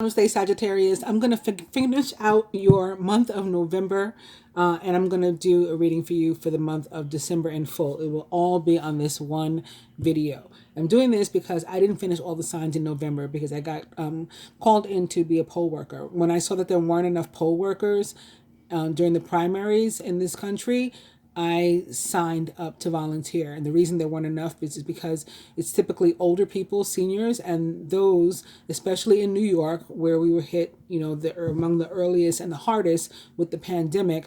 Wednesday, Sagittarius. I'm going to finish out your month of November, and I'm going to do a reading for you for the month of December in full. It will all be on this one video. I'm doing this because I didn't finish all the signs in November because I got called in to be a poll worker. When I saw that there weren't enough poll workers during the primaries in this country, I signed up to volunteer. And the reason there weren't enough is because it's typically older people, seniors, and those, especially in New York, where we were hit, among the earliest and the hardest with the pandemic,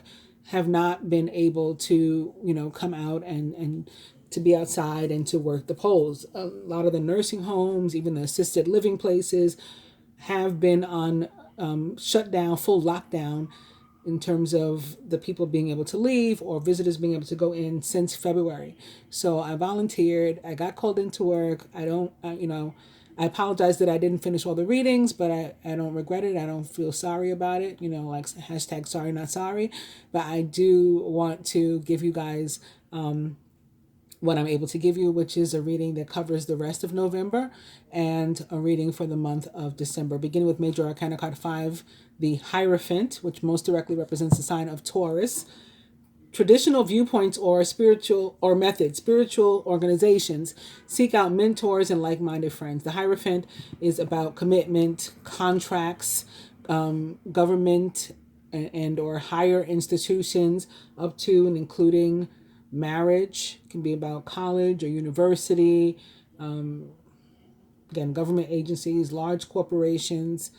have not been able to, come out and to be outside and to work the polls. A lot of the nursing homes, even the assisted living places, have been on shutdown, full lockdown, in terms of the people being able to leave or visitors being able to go in since February. So I volunteered. I got called into work. I apologize that I didn't finish all the readings, but I don't regret it. I don't feel sorry about it. Like hashtag sorry, not sorry. But I do want to give you guys what I'm able to give you, which is a reading that covers the rest of November and a reading for the month of December, beginning with Major Arcana card 5, the Hierophant, which most directly represents the sign of Taurus. Traditional viewpoints or spiritual or methods, spiritual organizations seek out mentors and like-minded friends. The Hierophant is about commitment, contracts, government and or higher institutions, up to and including marriage. It can be about college or university, again, government agencies, large corporations,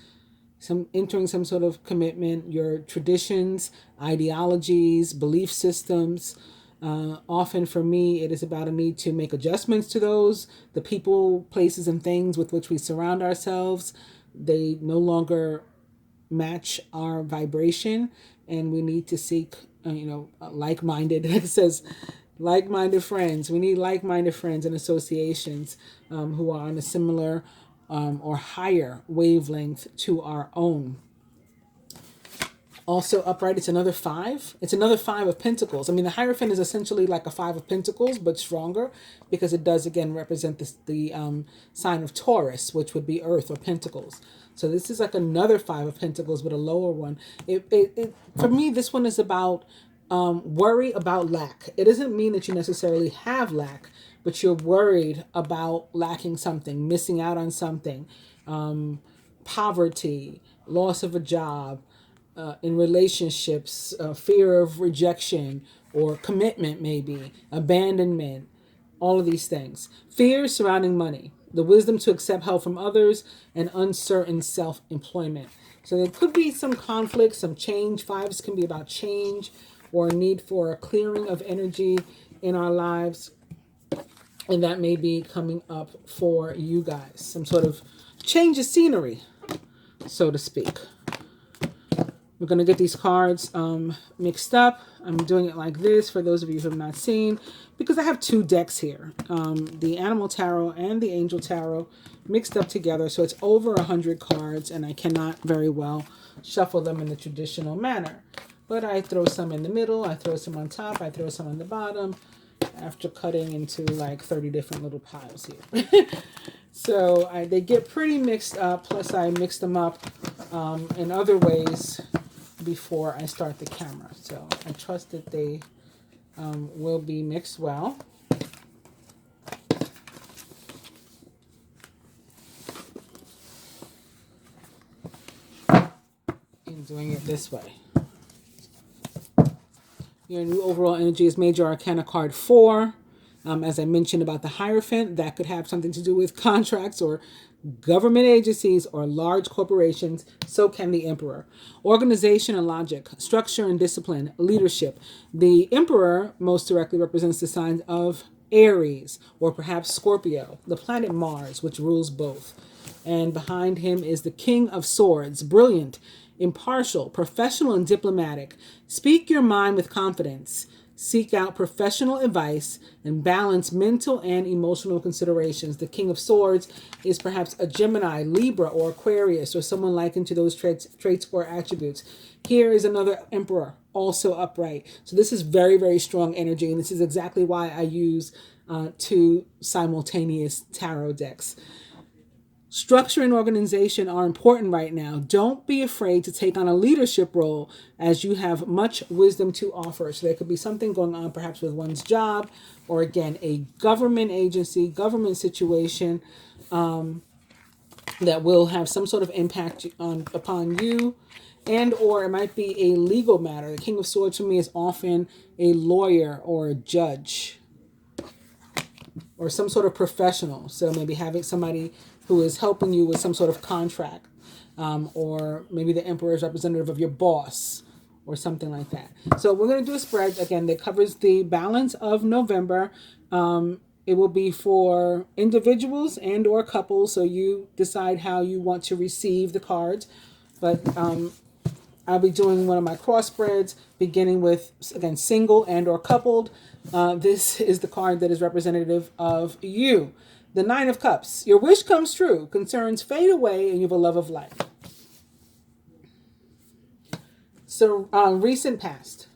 entering some sort of commitment, your traditions, ideologies, belief systems. Often for me, it is about a need to make adjustments to those, the people, places, and things with which we surround ourselves. They no longer match our vibration, and we need to seek like-minded, it says like-minded friends. We need like-minded friends and associations who are on a similar or higher wavelength to our own. Also upright, it's another 5. It's another 5 of Pentacles. I mean, the Hierophant is essentially like a 5 of Pentacles, but stronger because it does, again, represent the sign of Taurus, which would be Earth or Pentacles. So this is like another 5 of Pentacles with a lower one. For me, this one is about worry about lack. It doesn't mean that you necessarily have lack, but you're worried about lacking something, missing out on something, poverty, loss of a job, in relationships, fear of rejection or commitment, maybe abandonment, all of these things. Fears surrounding money, the wisdom to accept help from others, and uncertain self-employment. So there could be some conflict, some change. 5s can be about change or a need for a clearing of energy in our lives. And that may be coming up for you guys. Some sort of change of scenery, so to speak. We're going to get these cards mixed up. I'm doing it like this for those of you who have not seen, because I have 2 decks here. The Animal Tarot and the Angel Tarot mixed up together. So it's over 100 cards, and I cannot very well shuffle them in the traditional manner. But I throw some in the middle, I throw some on top, I throw some on the bottom, after cutting into like 30 different little piles here. So they get pretty mixed up, plus I mix them up in other ways before I start the camera. So I trust that they will be mixed well. In doing it this way. Your new overall energy is Major Arcana card 4. As I mentioned about the Hierophant, that could have something to do with contracts or government agencies or large corporations. So can the Emperor. Organization and logic, structure and discipline, leadership. The Emperor most directly represents the signs of Aries or perhaps Scorpio, the planet Mars, which rules both. And behind him is the King of Swords, brilliant, impartial, professional, and diplomatic. Speak your mind with confidence. Seek out professional advice and balance mental and emotional considerations. The King of Swords is perhaps a Gemini, Libra, or Aquarius, or someone likened to those traits or attributes. Here is another Emperor, also upright. So this is very, very strong energy, and this is exactly why I use 2 simultaneous tarot decks. Structure and organization are important right now. Don't be afraid to take on a leadership role as you have much wisdom to offer. So there could be something going on perhaps with one's job, or again, a government agency, government situation that will have some sort of impact upon you, and or it might be a legal matter. The King of Swords for me is often a lawyer or a judge or some sort of professional. So maybe having somebody who is helping you with some sort of contract, or maybe the emperor's representative of your boss or something like that. So we're going to do a spread again that covers the balance of November. It will be for individuals and or couples, so you decide how you want to receive the cards. But I'll be doing one of my cross spreads, beginning with, again, single and or coupled. This is the card that is representative of you. The Nine of Cups. Your wish comes true. Concerns fade away and you have a love of life. So, recent past.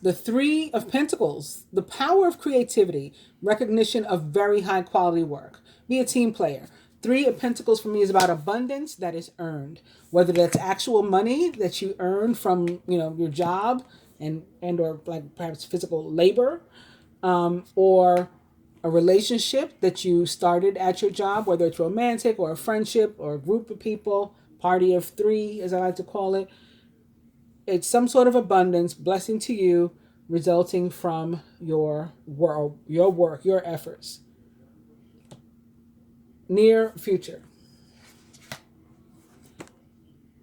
The Three of Pentacles. The power of creativity. Recognition of very high quality work. Be a team player. Three of Pentacles for me is about abundance that is earned. Whether that's actual money that you earn from, your job and or like perhaps physical labor, or a relationship that you started at your job, whether it's romantic or a friendship or a group of people, party of three, as I like to call it. It's some sort of abundance, blessing to you, resulting from your work, your efforts. Near future.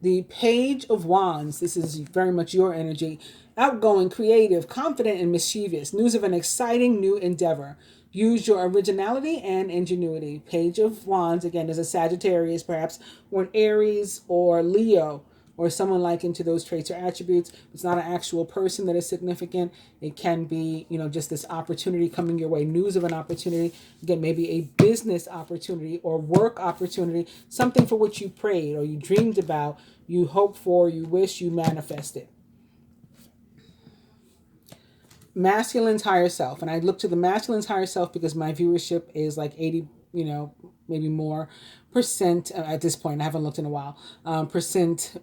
The Page of Wands. This is very much your energy. Outgoing, creative, confident, and mischievous. News of an exciting new endeavor. Use your originality and ingenuity. Page of Wands, again, is a Sagittarius, perhaps, or an Aries or Leo, or someone like into those traits or attributes. It's not an actual person that is significant. It can be, just this opportunity coming your way, news of an opportunity. Again, maybe a business opportunity or work opportunity, something for which you prayed or you dreamed about, you hoped for, you wish, you manifested. Masculine's higher self. And I look to the masculine's higher self because my viewership is like 80, maybe more percent at this point. I haven't looked in a while. Percent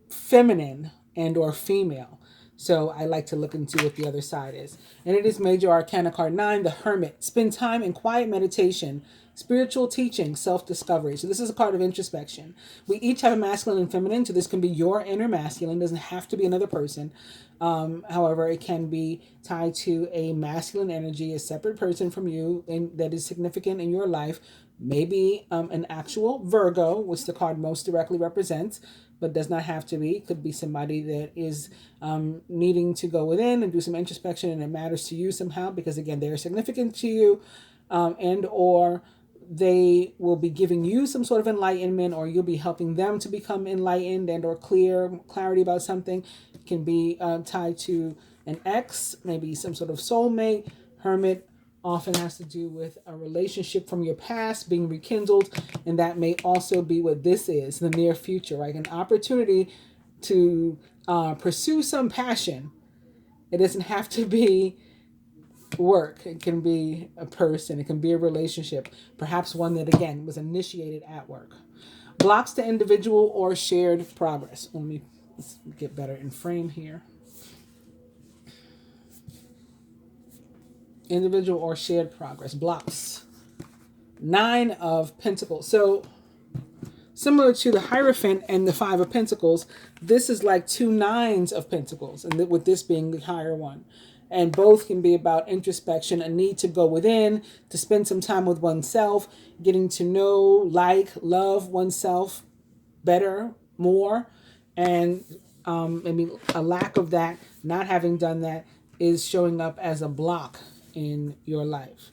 feminine and or female. So I like to look into what the other side is. And it is Major Arcana card 9, the Hermit. Spend time in quiet meditation, spiritual teaching, self-discovery. So this is a card of introspection. We each have a masculine and feminine, so this can be your inner masculine. It doesn't have to be another person. However, it can be tied to a masculine energy, a separate person from you and that is significant in your life. Maybe an actual Virgo, which the card most directly represents, but does not have to be. It could be somebody that is needing to go within and do some introspection, and it matters to you somehow because, again, they're significant to you, and or they will be giving you some sort of enlightenment, or you'll be helping them to become enlightened and or clarity about something. It can be tied to an ex, maybe some sort of soulmate. Hermit often has to do with a relationship from your past being rekindled, and that may also be what this is, the near future, right? An opportunity to pursue some passion. It doesn't have to be work. It can be a person. It can be a relationship, perhaps one that, again, was initiated at work. Blocks to individual or shared progress. Let's get better in frame here. Individual or shared progress. Blocks. 9 of Pentacles. So similar to the Hierophant and the 5 of Pentacles, this is like 2 9s of Pentacles, and with this being the higher one. And both can be about introspection, a need to go within, to spend some time with oneself, getting to know, love oneself better, more. And maybe a lack of that, not having done that, is showing up as a block in your life.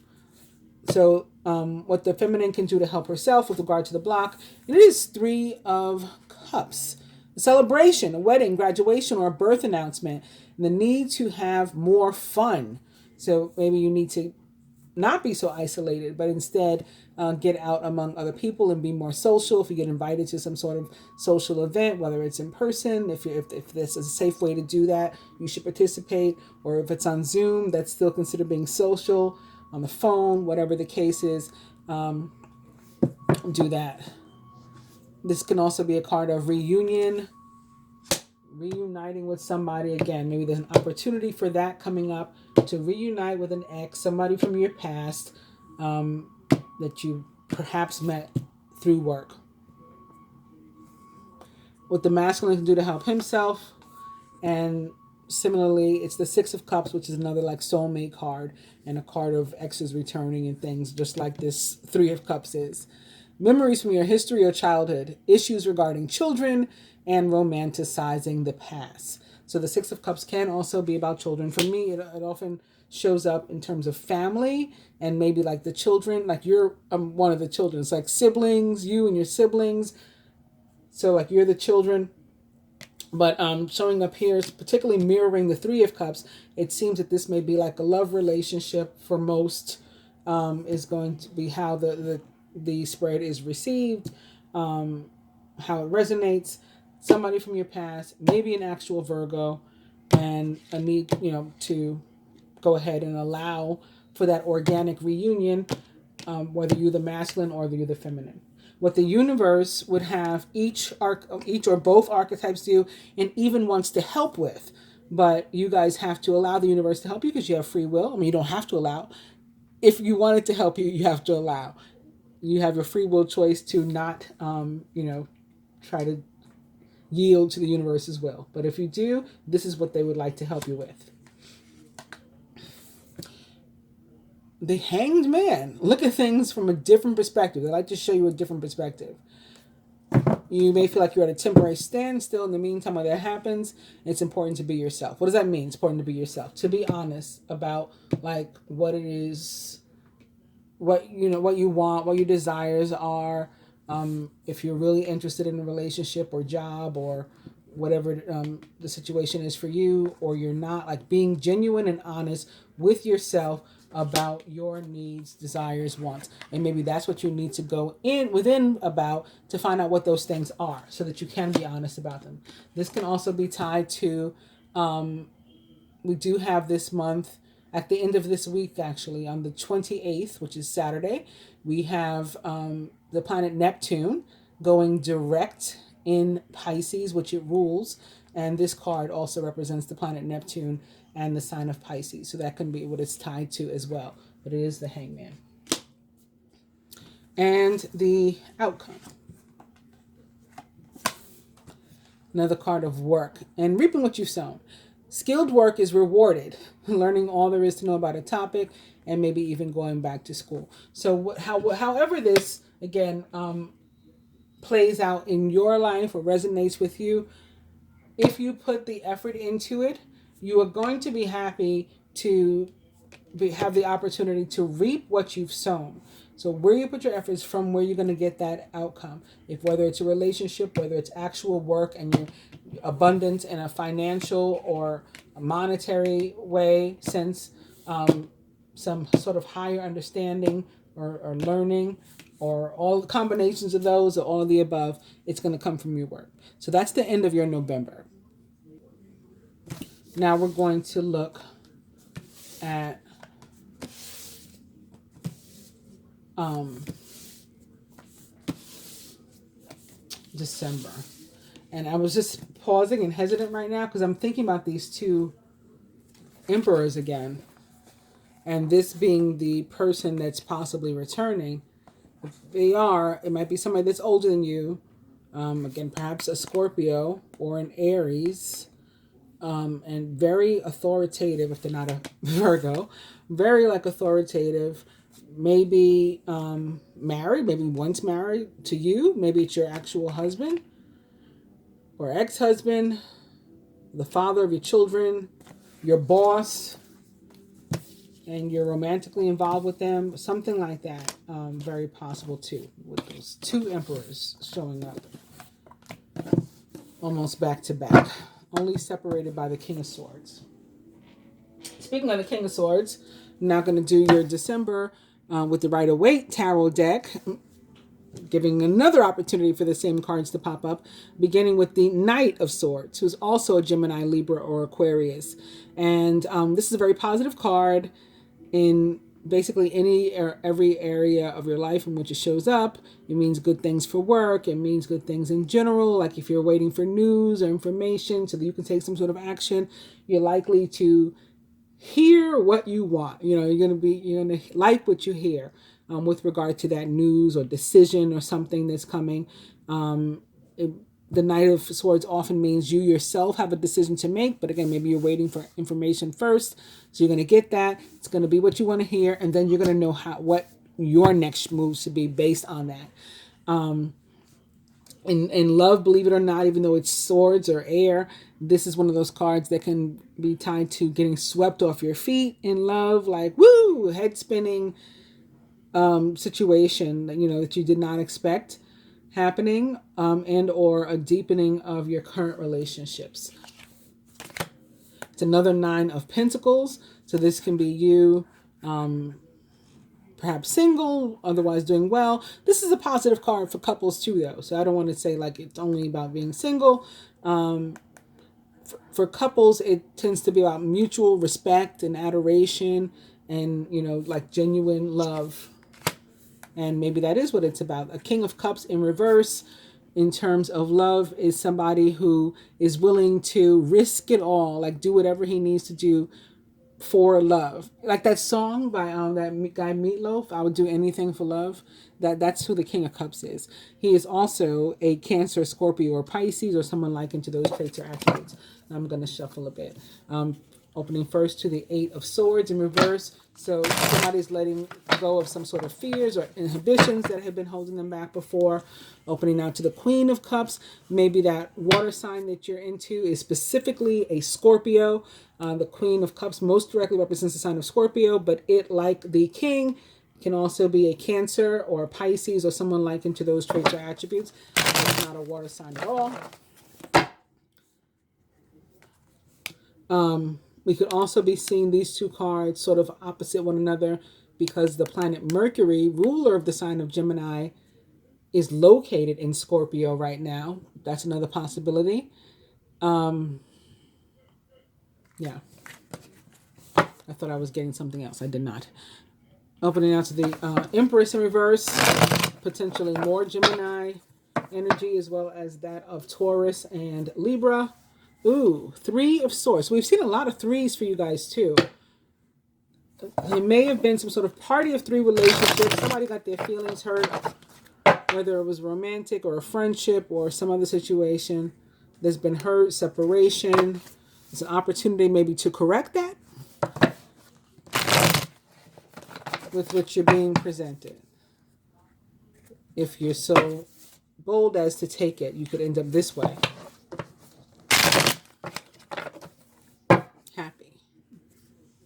So what the feminine can do to help herself with regard to the block, it is 3 of Cups. A celebration, a wedding, graduation, or a birth announcement, and the need to have more fun. So maybe you need to not be so isolated, but instead get out among other people and be more social. If you get invited to some sort of social event, whether it's in person, if this is a safe way to do that, you should participate. Or if it's on Zoom, that's still considered being social. On the phone, whatever the case is, do that. This can also be a card of reunion, reuniting with somebody again. Maybe there's an opportunity for that coming up, to reunite with an ex, somebody from your past that you perhaps met through work. What the masculine can do to help himself. And similarly, it's the Six of Cups, which is another like soulmate card, and a card of exes returning and things, just like this Three of Cups is. Memories from your history or childhood, issues regarding children, and romanticizing the past. So the Six of Cups can also be about children. For me, it often shows up in terms of family, and maybe like the children, like you're one of the children. It's like siblings, you and your siblings. So like you're the children. But showing up here is particularly mirroring the Three of Cups. It seems that this may be like a love relationship for most, is going to be how the spread is received, how it resonates. Somebody from your past, maybe an actual Virgo, and a need, to go ahead and allow for that organic reunion, whether you're the masculine or you're the feminine. What the universe would have each or both archetypes do, and even wants to help with. But you guys have to allow the universe to help you because you have free will. I mean, you don't have to allow. If you want it to help you, you have to allow. You have your free will choice to not, try to yield to the universe's will. But if you do, this is what they would like to help you with. The Hanged Man. Look at things from a different perspective. They like to show you a different perspective. You may feel like you're at a temporary standstill. In the meantime, when that happens, it's important to be yourself. What does that mean? It's important to be yourself. To be honest about like what it is, what you want, what your desires are. If you're really interested in a relationship or job or whatever the situation is for you, or you're not, like being genuine and honest with yourself about your needs, desires, wants. And maybe that's what you need to go within about to find out what those things are so that you can be honest about them. This can also be tied to, we do have this month, at the end of this week actually, on the 28th, which is Saturday, we have the planet Neptune going direct in Pisces, which it rules. And this card also represents the planet Neptune and the sign of Pisces. So that can be what it's tied to as well. But it is the Hangman. And the outcome. Another card of work. And reaping what you've sown. Skilled work is rewarded. Learning all there is to know about a topic, and maybe even going back to school. So however this, again, plays out in your life or resonates with you, if you put the effort into it, you are going to be happy to have the opportunity to reap what you've sown. So where you put your efforts from, where you're going to get that outcome. If whether it's a relationship, whether it's actual work and your abundance in a financial or a monetary way, sense, some sort of higher understanding or learning, or all combinations of those, or all of the above, it's going to come from your work. So that's the end of your November. Now we're going to look at December. And I was just pausing and hesitant right now because I'm thinking about these two emperors again. And this being the person that's possibly returning. If they are, it might be somebody that's older than you. Again, perhaps a Scorpio or an Aries. And very authoritative, if they're not a Virgo. Very authoritative. Maybe married, maybe once married to you. Maybe it's your actual husband or ex-husband, the father of your children, your boss, and you're romantically involved with them. Something like that. Very possible too, with those two emperors showing up almost back to back. Only separated by the King of Swords. Speaking of the King of Swords, I'm now going to do your December with the Rider-Waite Tarot deck, giving another opportunity for the same cards to pop up, beginning with the Knight of Swords, who's also a Gemini, Libra, or Aquarius. And this is a very positive card in basically any or every area of your life in which it shows up. It means good things for work. It means good things in general. Like if you're waiting for news or information so that you can take some sort of action, you're likely to hear what you want. You know, you're gonna like what you hear with regard to that news or decision or something that's coming. The Knight of Swords often means you yourself have a decision to make, but again, maybe you're waiting for information first, so you're going to get that. It's going to be what you want to hear, and then you're going to know what your next move should be based on that. In love, believe it or not, even though it's swords or air, this is one of those cards that can be tied to getting swept off your feet in love, like woo, head spinning situation that you did not expect happening, and or a deepening of your current relationships. It's another 9 of Pentacles, so this can be you perhaps single, otherwise doing well. This is a positive card for couples too, though, so I don't want to say like it's only about being single. For couples, it tends to be about mutual respect and adoration and like genuine love. And maybe that is what it's about. A King of Cups in reverse in terms of love is somebody who is willing to risk it all, like do whatever he needs to do for love. Like that song by that guy Meatloaf, I would do anything for love. That's who the King of Cups is. He is also a Cancer, Scorpio, or Pisces, or someone like into those traits or attributes. I'm going to shuffle a bit. Opening first to the 8 of Swords in reverse. So somebody's letting go of some sort of fears or inhibitions that have been holding them back before. Opening now to the Queen of Cups. Maybe that water sign that you're into is specifically a Scorpio. The Queen of Cups most directly represents the sign of Scorpio, but it, like the King, can also be a Cancer or a Pisces or someone like into those traits or attributes. It's not a water sign at all. We could also be seeing these two cards sort of opposite one another because the planet Mercury, ruler of the sign of Gemini, is located in Scorpio right now. That's another possibility. Yeah. I thought I was getting something else. I did not. Opening out to the Empress in reverse. Potentially more Gemini energy as well as that of Taurus and Libra. Ooh, 3 of Swords. We've seen a lot of 3s for you guys too. It may have been some sort of party of 3 relationship. Somebody got their feelings hurt, whether it was romantic or a friendship or some other situation. There's been hurt, separation. It's an opportunity maybe to correct that with what you're being presented. If you're so bold as to take it, you could end up this way.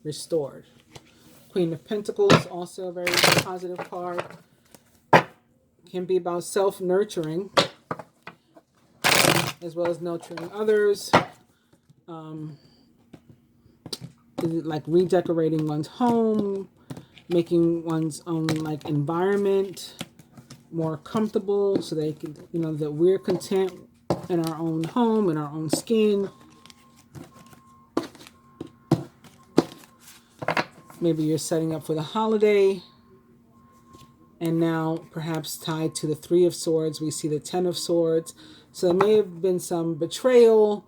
Restored. Queen of Pentacles, also a very positive card. Can be about self-nurturing as well as nurturing others. Like redecorating one's home, making one's own like environment more comfortable so they can, that we're content in our own home, in our own skin. Maybe you're setting up for the holiday. And now perhaps tied to the 3 of Swords, we see the 10 of Swords. So there may have been some betrayal.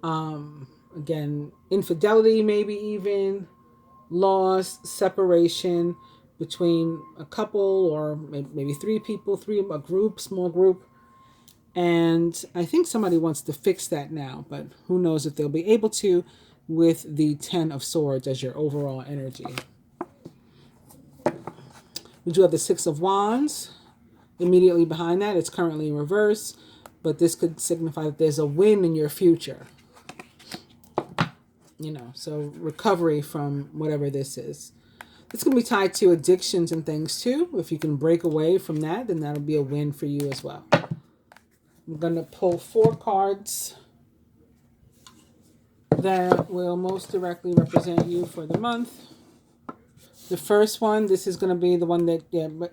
Again, infidelity, maybe even loss, separation between a couple or maybe 3 people, a group, small group. And I think somebody wants to fix that now, but who knows if they'll be able to with the 10 of Swords as your overall energy. We do have the 6 of Wands immediately behind that. It's currently in reverse, but this could signify that there's a win in your future. So recovery from whatever this is. It's going to be tied to addictions and things too. If you can break away from that, then that'll be a win for you as well. I'm going to pull 4 cards that will most directly represent you for the month. The first one, this is going to be the one that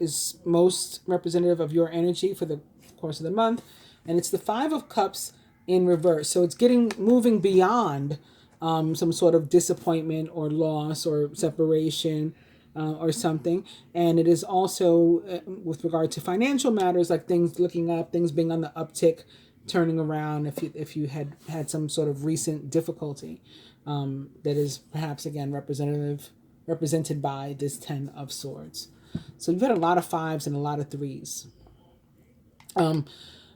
is most representative of your energy for the course of the month. And it's the 5 of Cups in reverse. So it's moving beyond some sort of disappointment or loss or separation or something. And it is also with regard to financial matters, like things looking up, things being on the uptick, turning around if you had some sort of recent difficulty that is perhaps again represented by this 10 of Swords. So you've had a lot of fives and a lot of threes.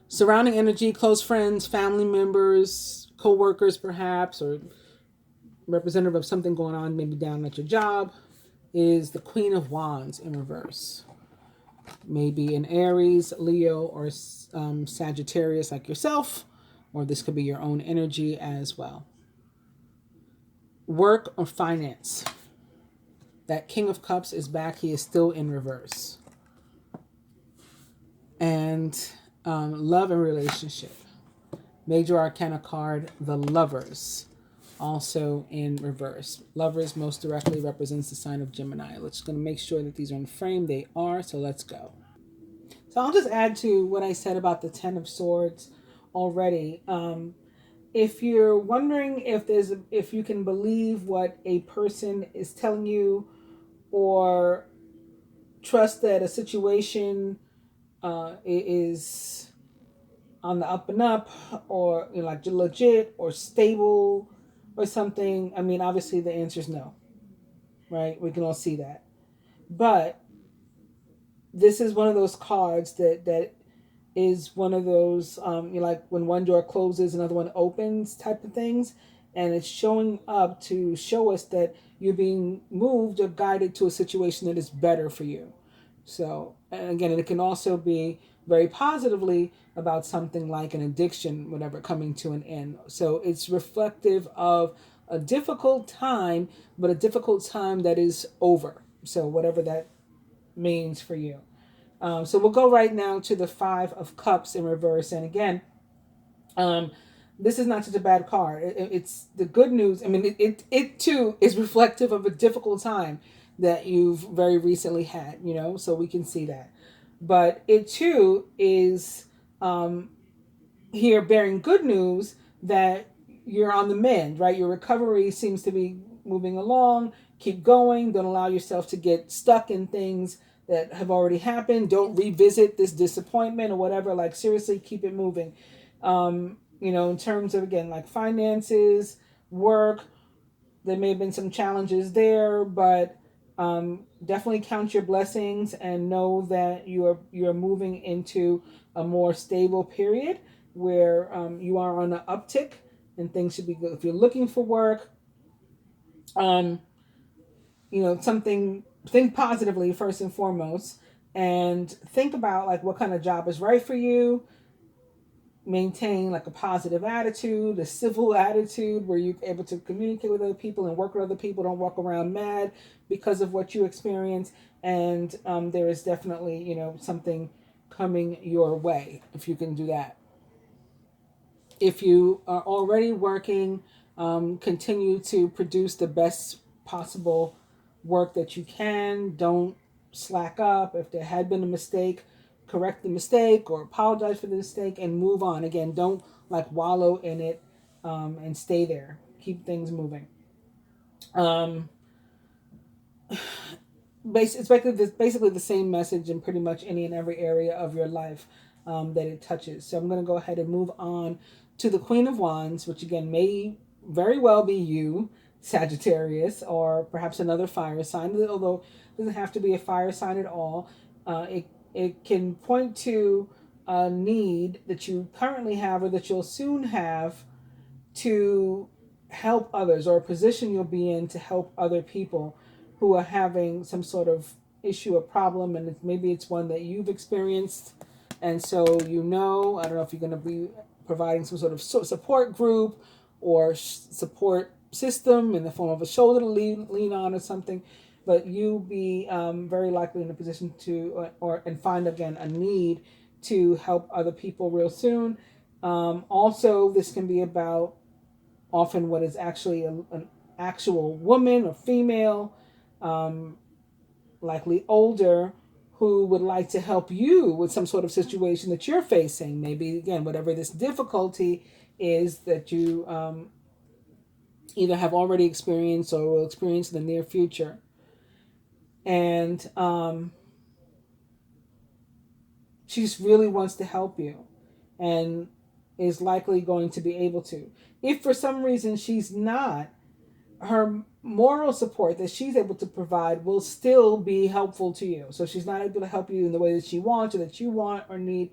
Surrounding energy, close friends, family members, co-workers perhaps, or representative of something going on maybe down at your job, is the Queen of Wands in reverse. Maybe an Aries, Leo, or Sagittarius like yourself, or this could be your own energy as well. Work or finance. That King of Cups is back. He is still in reverse. And love and relationship. Major Arcana card, the Lovers, also in reverse. Lovers most directly represents the sign of Gemini. Let's going to make sure that these are in frame. They are, so let's go. So I'll just add to what I said about the 10 of Swords already. If you're wondering if you can believe what a person is telling you, or trust that a situation is on the up and up, or like legit or stable or something, I mean, obviously the answer is no, right? We can all see that. But this is one of those cards that is one of those, like when one door closes, another one opens type of things. And it's showing up to show us that you're being moved or guided to a situation that is better for you. So, and again, it can also be very positively about something like an addiction, whatever, coming to an end. So it's reflective of a difficult time, but a difficult time that is over. So whatever that means for you. So we'll go right now to the 5 of Cups in reverse. And again, this is not such a bad card. It's the good news. I mean, it too is reflective of a difficult time that you've very recently had, so we can see that. But it too is here bearing good news that you're on the mend, right? Your recovery seems to be moving along. Keep going. Don't allow yourself to get stuck in things that have already happened. Don't revisit this disappointment or whatever. Like, seriously, keep it moving. In terms of, again, like finances, work, there may have been some challenges there, but definitely count your blessings and know that you're moving into a more stable period where you are on an uptick and things should be good. If you're looking for work, think positively first and foremost, and think about like what kind of job is right for you. Maintain like a positive attitude, a civil attitude where you're able to communicate with other people and work with other people. Don't walk around mad because of what you experience. And there is definitely, something coming your way if you can do that. If you are already working, continue to produce the best possible work that you can. Don't slack up. If there had been a mistake, correct the mistake or apologize for the mistake and move on. Again, don't like wallow in it and stay there. Keep things moving. It's basically the same message in pretty much any and every area of your life that it touches. So I'm going to go ahead and move on to the Queen of Wands, which again may very well be you, Sagittarius, or perhaps another fire sign, although it doesn't have to be a fire sign at all. It can point to a need that you currently have or that you'll soon have to help others, or a position you'll be in to help other people who are having some sort of issue or problem, and maybe it's one that you've experienced. And so, I don't know if you're going to be providing some sort of support group or support system in the form of a shoulder to lean on or something. But you be very likely in a position to, and find again a need to help other people real soon. Also, this can be about often what is actually an actual woman or female, likely older, who would like to help you with some sort of situation that you're facing. Maybe again, whatever this difficulty is that you either have already experienced or will experience in the near future. And she just really wants to help you and is likely going to be able to. If for some reason she's not, her moral support that she's able to provide will still be helpful to you. So if she's not able to help you in the way that she wants or that you want or need,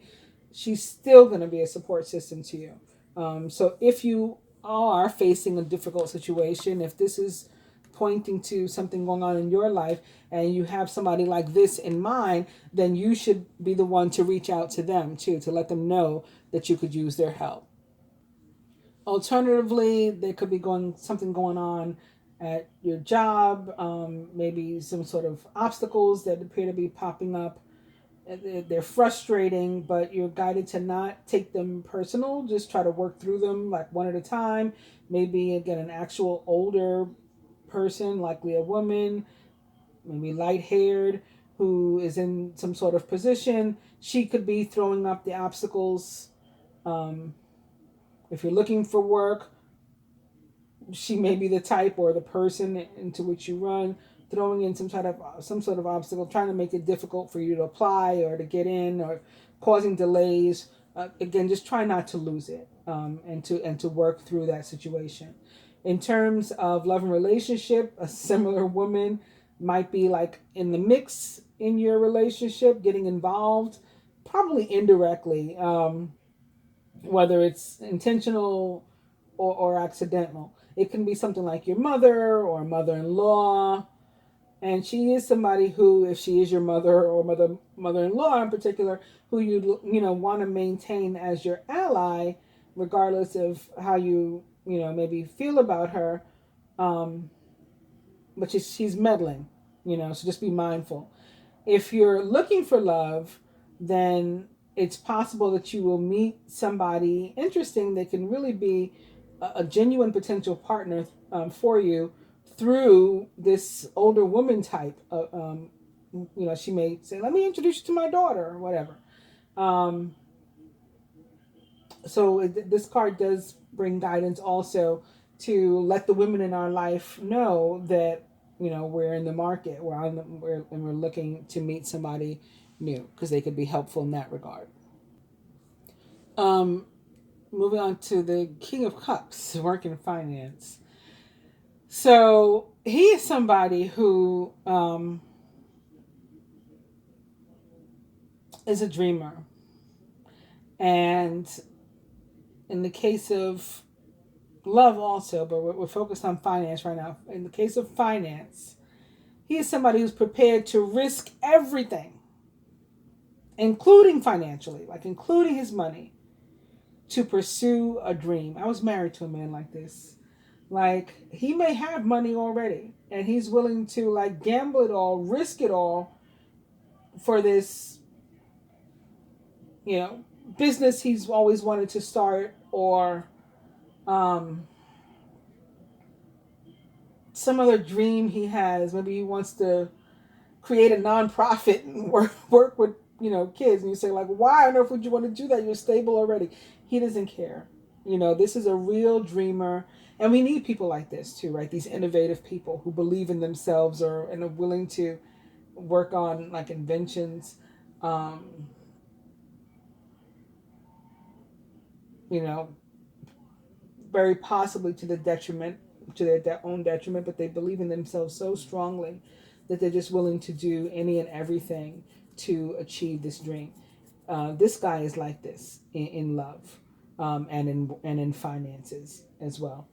she's still going to be a support system to you. So if you are facing a difficult situation, if this is pointing to something going on in your life and you have somebody like this in mind, then you should be the one to reach out to them too, to let them know that you could use their help. Alternatively, there could be something going on at your job, maybe some sort of obstacles that appear to be popping up. They're frustrating, but you're guided to not take them personal. Just try to work through them like one at a time. Maybe again, an actual older person, likely a woman, maybe light haired, who is in some sort of position. She could be throwing up the obstacles. If you're looking for work, she may be the type or the person into which you run, throwing in some sort of obstacle, trying to make it difficult for you to apply or to get in, or causing delays. Again, just try not to lose it, and to work through that situation. In terms of love and relationship, a similar woman might be like in the mix in your relationship, getting involved, probably indirectly, whether it's intentional or accidental. It can be something like your mother or mother-in-law. And she is somebody who, if she is your mother or mother-in-law in particular, who you want to maintain as your ally, regardless of how you maybe feel about her. But she's meddling, so just be mindful. If you're looking for love, then it's possible that you will meet somebody interesting that can really be a genuine potential partner for you through this older woman type. She may say, "Let me introduce you to my daughter," or whatever. So this card does bring guidance also to let the women in our life know that we're in the market, and we're looking to meet somebody new, because they could be helpful in that regard. Moving on to the King of Cups, work and finance. So he is somebody who is a dreamer. And in the case of love also, but we're focused on finance right now. In the case of finance, he is somebody who's prepared to risk everything, including financially, like including his money, to pursue a dream. I was married to a man like this. Like, he may have money already, and he's willing to like gamble it all, risk it all for this, business he's always wanted to start, or some other dream he has. Maybe he wants to create a nonprofit and work with kids, and you say like, why on earth would you want to do that? You're stable already. He doesn't care. This is a real dreamer, and we need people like this too, right? These innovative people who believe in themselves and are willing to work on like inventions. Very possibly to their own detriment, but they believe in themselves so strongly that they're just willing to do any and everything to achieve this dream. This guy is like this in love, and in finances as well.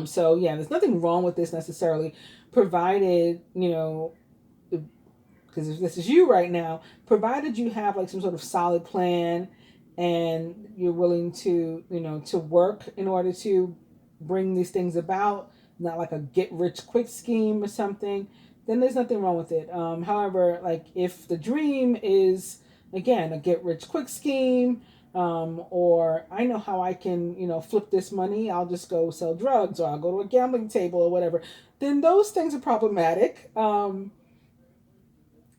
So yeah, there's nothing wrong with this necessarily, provided because if this is you right now, provided you have like some sort of solid plan, and you're willing to to work in order to bring these things about, not like a get rich quick scheme or something, then there's nothing wrong with it. However, like if the dream is again a get rich quick scheme, or I know how I can flip this money, I'll just go sell drugs, or I'll go to a gambling table or whatever, then those things are problematic.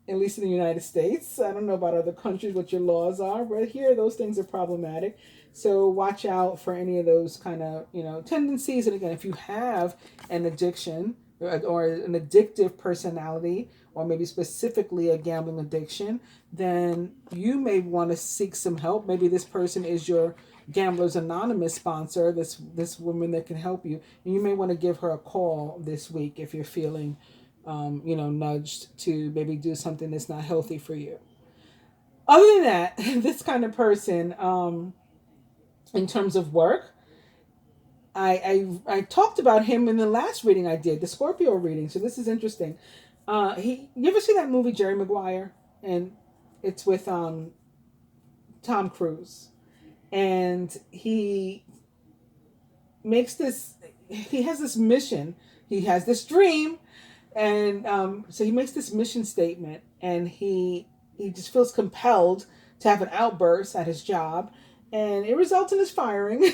At least in the United States. I don't know about other countries what your laws are, but here those things are problematic. So watch out for any of those kind of tendencies. And again, if you have an addiction, or an addictive personality, or maybe specifically a gambling addiction, then you may want to seek some help. Maybe this person is your Gamblers Anonymous sponsor, this woman that can help you, and you may want to give her a call this week if you're feeling, nudged to maybe do something that's not healthy for you. Other than that, this kind of person, in terms of work, I talked about him in the last reading I did, the Scorpio reading. So this is interesting. You ever see that movie Jerry Maguire? And it's with Tom Cruise, and he has this mission, he has this dream, and so he makes this mission statement, and he just feels compelled to have an outburst at his job, and it results in his firing.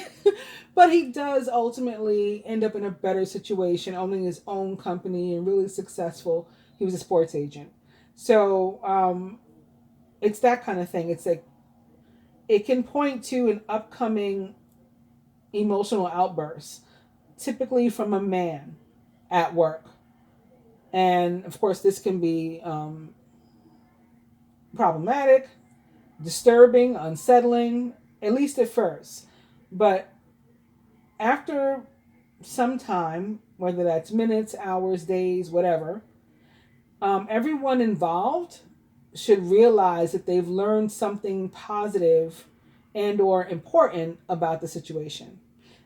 But he does ultimately end up in a better situation, owning his own company and really successful. He was a sports agent. So it's that kind of thing. It's like it can point to an upcoming emotional outburst, typically from a man at work. And of course, this can be problematic, disturbing, unsettling, at least at first. But after some time, whether that's minutes, hours, days, whatever, everyone involved should realize that they've learned something positive and or important about the situation.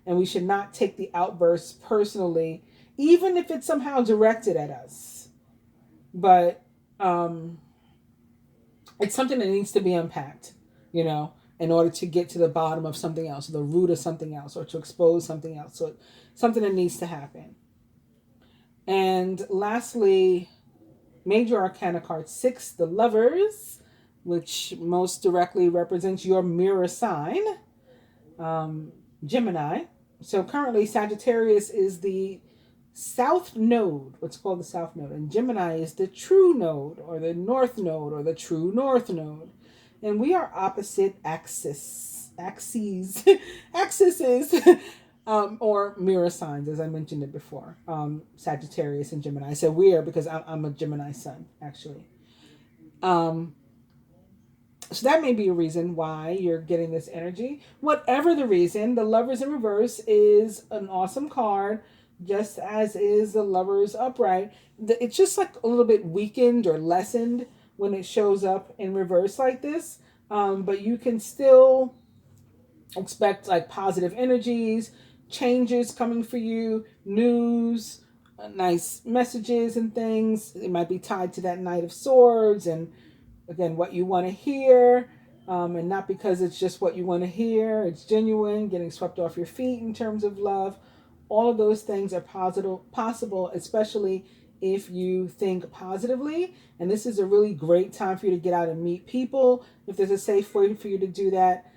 And we should not take the outbursts personally, even if it's somehow directed at us. But it's something that needs to be unpacked, in order to get to the bottom of something else, the root of something else, or to expose something else. So something that needs to happen. And lastly, Major Arcana card 6, the Lovers, which most directly represents your mirror sign, Gemini. So currently Sagittarius is the South Node, what's called the South Node, and Gemini is the True Node, or the North Node, or the True North Node. And we are opposite axes, or mirror signs, as I mentioned it before. Sagittarius and Gemini. I said we are because I'm a Gemini sun, actually. So that may be a reason why you're getting this energy. Whatever the reason, the Lovers in reverse is an awesome card, just as is the Lovers upright. It's just like a little bit weakened or lessened when it shows up in reverse like this. But you can still expect like positive energies, changes coming for you, news, nice messages and things. It might be tied to that Knight of Swords and, again, what you want to hear. And not because it's just what you want to hear. It's genuine, getting swept off your feet in terms of love. All of those things are possible, especially if you think positively. And this is a really great time for you to get out and meet people, if there's a safe way for you to do that,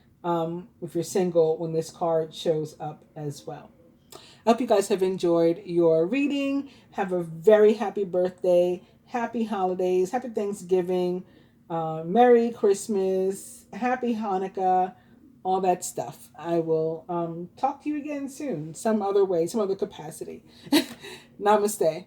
if you're single, when this card shows up as well. I hope you guys have enjoyed your reading. Have a very happy birthday, happy holidays, happy Thanksgiving, Merry Christmas, happy Hanukkah, all that stuff. I will talk to you again soon, some other way, some other capacity. Namaste.